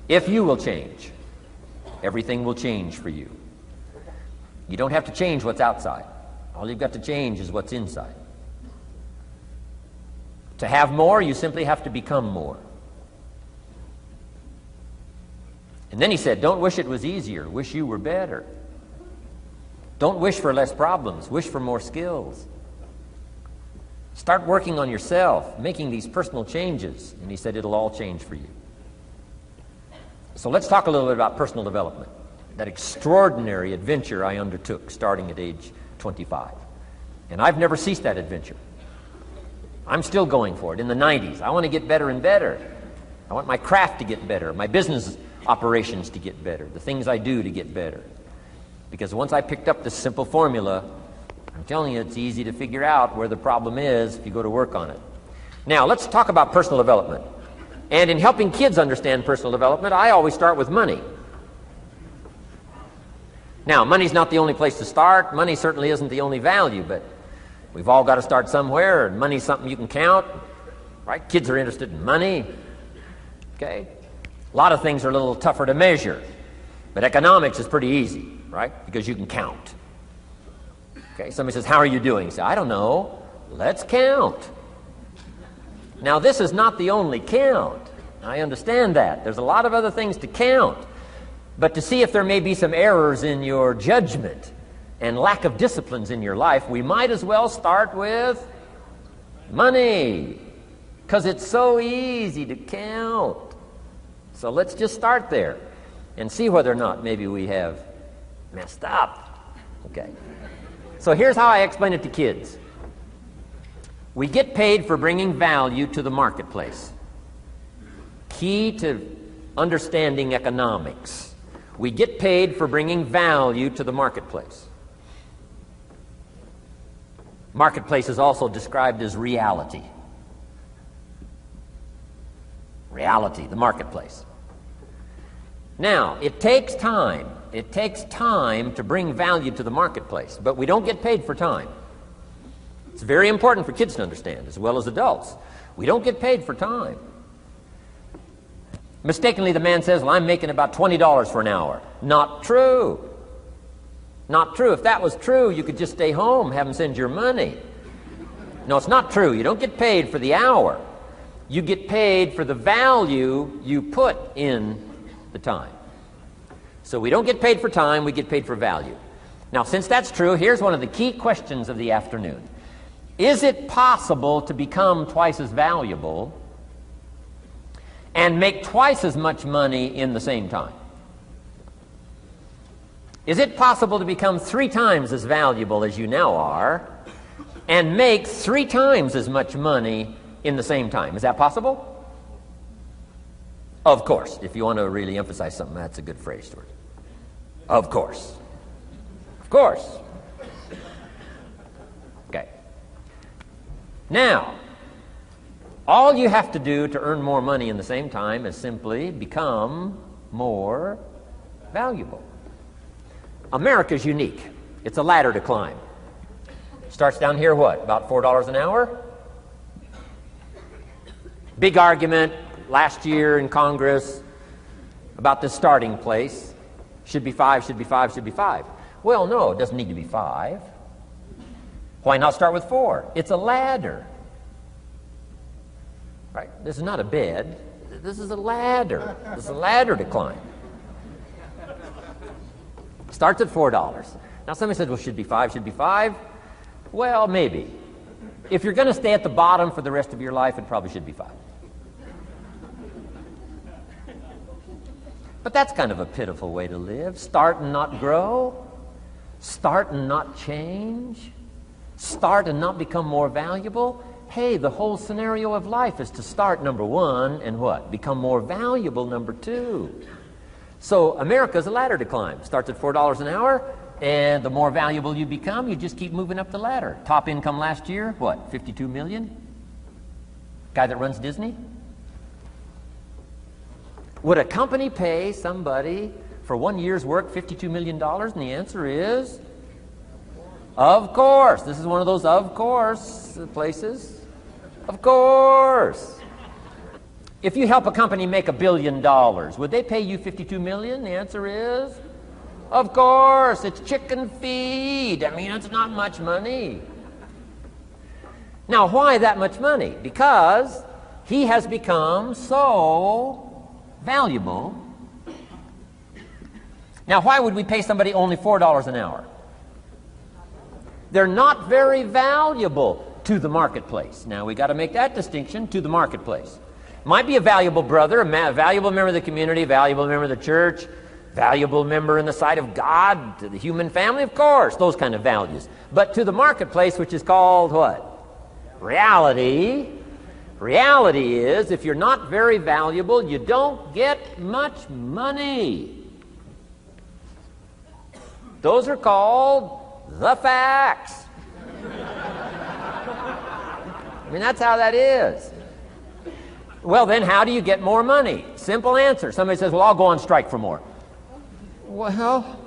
If you will change, everything will change for you. You don't have to change what's outside. All you've got to change is what's inside. To have more, you simply have to become more. And then he said, don't wish it was easier. Wish you were better. Don't wish for less problems. Wish for more skills. Start working on yourself, making these personal changes. And he said it'll all change for you. So let's talk a little bit about personal development. That extraordinary adventure I undertook starting at age 25. And I've never ceased that adventure. I'm still going for it. In the 90s, I want to get better and better. I want my craft to get better, my business operations to get better, the things I do to get better. Because once I picked up this simple formula, I'm telling you, it's easy to figure out where the problem is if you go to work on it. Now, let's talk about personal development. And in helping kids understand personal development, I always start with money. Now, money's not the only place to start. Money certainly isn't the only value, but we've all got to start somewhere, and money's something you can count, right? Kids are interested in money, okay? A lot of things are a little tougher to measure, but economics is pretty easy, right? Because you can count. Okay, somebody says, how are you doing? You say, I don't know. Let's count. Now, this is not the only count. I understand that. There's a lot of other things to count. But to see if there may be some errors in your judgment and lack of disciplines in your life, we might as well start with money, because it's so easy to count. So let's just start there and see whether or not maybe we have messed up. Okay. So here's how I explain it to kids. We get paid for bringing value to the marketplace. Key to understanding economics. We get paid for bringing value to the marketplace. Marketplace is also described as reality. Reality, the marketplace. Now, it takes time. It takes time to bring value to the marketplace, but we don't get paid for time. It's very important for kids to understand, as well as adults. We don't get paid for time. Mistakenly, the man says, well, I'm making about $20 for an hour. Not true. Not true. If that was true, you could just stay home, have them send your money. No, it's not true. You don't get paid for the hour. You get paid for the value you put in the time. So we don't get paid for time, we get paid for value. Now, since that's true, here's one of the key questions of the afternoon. Is it possible to become twice as valuable and make twice as much money in the same time? Is it possible to become 3 times as valuable as you now are and make 3 times as much money in the same time? Is that possible? Of course. If you want to really emphasize something, that's a good phrase, Stuart. Of course. Of course. Okay. Now, all you have to do to earn more money in the same time is simply become more valuable. America's unique. It's a ladder to climb. Starts down here, what, about $4 an hour? Big argument last year in Congress about the starting place. Should be 5, should be 5, should be 5. Well, no, it doesn't need to be 5. Why not start with 4? It's a ladder. Right? This is not a bed. This is a ladder. This is a ladder to climb. Starts at $4. Now somebody said, well, should be 5, should be 5. Well, maybe. If you're going to stay at the bottom for the rest of your life, it probably should be 5. But that's kind of a pitiful way to live. Start and not grow. Start and not change. Start and not become more valuable. Hey, the whole scenario of life is to start, number 1, and what? Become more valuable, number 2. So America's a ladder to climb. Starts at $4 an hour, and the more valuable you become, you just keep moving up the ladder. Top income last year, what, 52 million? Guy that runs Disney? Would a company pay somebody for 1 year's work $52 million? And the answer is, of course. This is one of those of course places. Of course. If you help a company make $1 billion, would they pay you $52 million? The answer is, of course, it's chicken feed. I mean, it's not much money. Now, why that much money? Because he has become so valuable. Now, why would we pay somebody only $4 an hour? They're not very valuable to the marketplace. Now, we got to make that distinction, to the marketplace. Might be a valuable brother, a valuable member of the community, a valuable member of the church, valuable member in the sight of God, to the human family, of course, those kind of values. But to the marketplace, which is called what? Reality. Reality is, if you're not very valuable, you don't get much money. Those are called the facts. I mean, that's how that is. Well, then, how do you get more money? Simple answer. Somebody says, well, I'll go on strike for more. Well,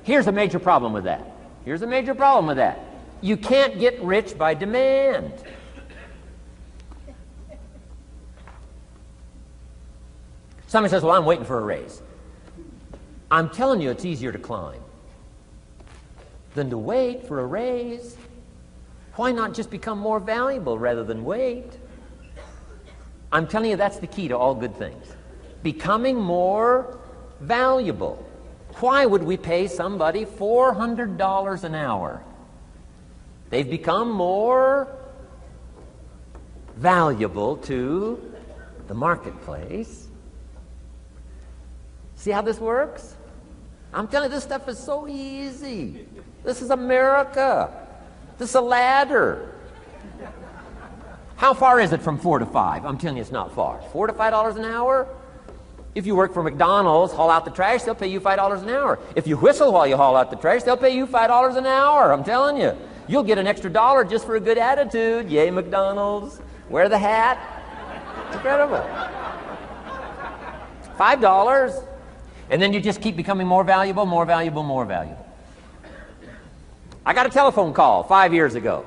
here's a major problem with that. Here's a major problem with that. You can't get rich by demand. Somebody says, well, I'm waiting for a raise. I'm telling you, it's easier to climb than to wait for a raise. Why not just become more valuable rather than wait? I'm telling you, that's the key to all good things. Becoming more valuable. Why would we pay somebody $400 an hour? They've become more valuable to the marketplace. See how this works? I'm telling you, this stuff is so easy. This is America. This is a ladder. How far is it from 4 to 5? I'm telling you, it's not far. $4 to $5 an hour? If you work for McDonald's, haul out the trash, they'll pay you $5 an hour. If you whistle while you haul out the trash, they'll pay you $5 an hour. I'm telling you. You'll get an extra $1 just for a good attitude. Yay, McDonald's. Wear the hat. It's incredible. $5. And then you just keep becoming more valuable, more valuable, more valuable. I got a telephone call 5 years ago.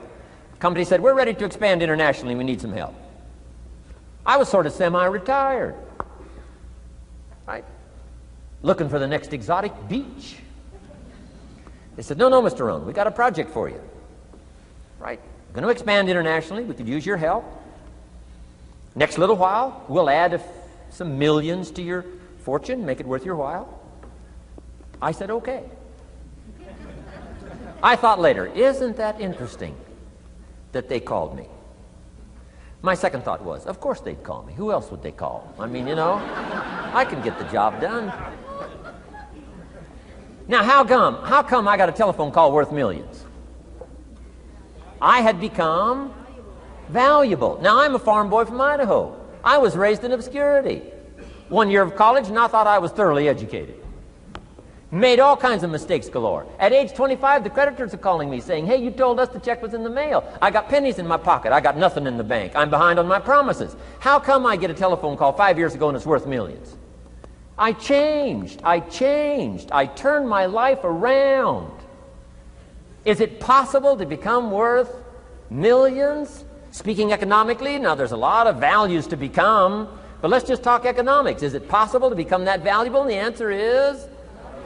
The company said, we're ready to expand internationally. We need some help. I was sort of semi-retired. Right? Looking for the next exotic beach. They said, no, Mr. Rohn, we got a project for you. Right? We're going to expand internationally. We could use your help. Next little while, we'll add some millions to your fortune, make it worth your while. I said, okay. I thought later, isn't that interesting that they called me? My second thought was, of course they'd call me. Who else would they call? I mean, you know, I can get the job done. Now, how come I got a telephone call worth millions? I had become valuable. Now, I'm a farm boy from Idaho. I was raised in obscurity. 1 year of college, and I thought I was thoroughly educated. Made all kinds of mistakes galore. At age 25, the creditors are calling me saying, hey, you told us the check was in the mail. I got pennies in my pocket. I got nothing in the bank. I'm behind on my promises. How come I get a telephone call 5 years ago and it's worth millions? I changed. I turned my life around. Is it possible to become worth millions? Speaking economically, now there's a lot of values to become, but let's just talk economics. Is it possible to become that valuable? And the answer is,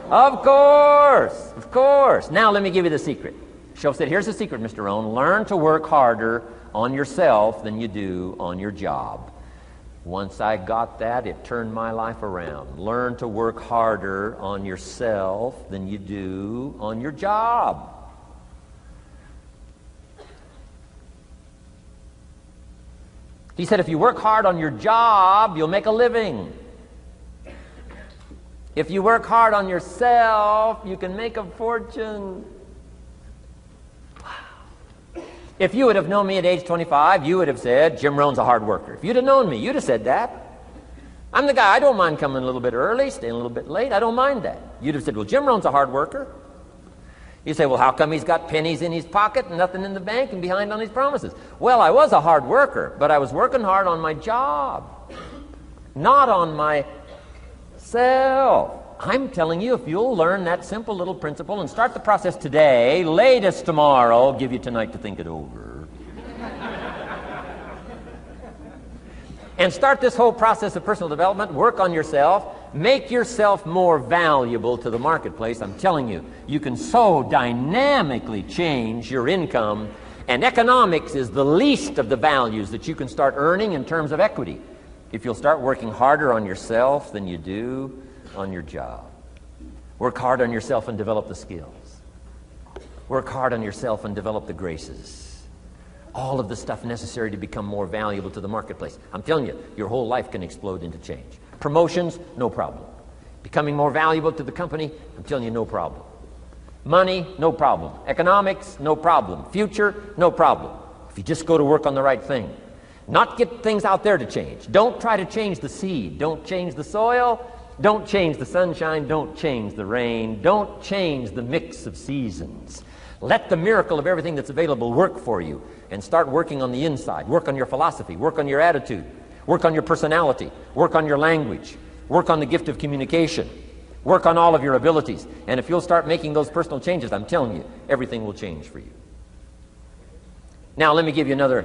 of course, of course. Now let me give you the secret. Shoaff said, here's the secret, Mr. Rohn. Learn to work harder on yourself than you do on your job. Once I got that, it turned my life around. Learn to work harder on yourself than you do on your job. He said, if you work hard on your job, you'll make a living. If you work hard on yourself, you can make a fortune. Wow. If you would have known me at age 25, you would have said, Jim Rohn's a hard worker. If you'd have known me, you'd have said that. I'm the guy, I don't mind coming a little bit early, staying a little bit late. I don't mind that. You'd have said, well, Jim Rohn's a hard worker. You say, well, how come he's got pennies in his pocket and nothing in the bank and behind on his promises? Well, I was a hard worker, but I was working hard on my job, not on myself. I'm telling you, if you'll learn that simple little principle and start the process today, latest tomorrow, give you tonight to think it over. and start this whole process of personal development. Work on yourself. Make yourself more valuable to the marketplace. I'm telling you, you can so dynamically change your income, and economics is the least of the values that you can start earning in terms of equity if you'll start working harder on yourself than you do on your job. Work hard on yourself and develop the skills. Work hard on yourself and develop the graces. All of the stuff necessary to become more valuable to the marketplace. I'm telling you, your whole life can explode into change. Promotions, no problem. Becoming more valuable to the company, I'm telling you, no problem. Money, no problem. Economics, no problem. Future, no problem. If you just go to work on the right thing. Not get things out there to change. Don't try to change the seed. Don't change the soil. Don't change the sunshine. Don't change the rain. Don't change the mix of seasons. Let the miracle of everything that's available work for you, and start working on the inside. Work on your philosophy. Work on your attitude. Work on your personality. Work on your language. Work on the gift of communication. Work on all of your abilities. And if you'll start making those personal changes, I'm telling you, everything will change for you. Now, let me give you another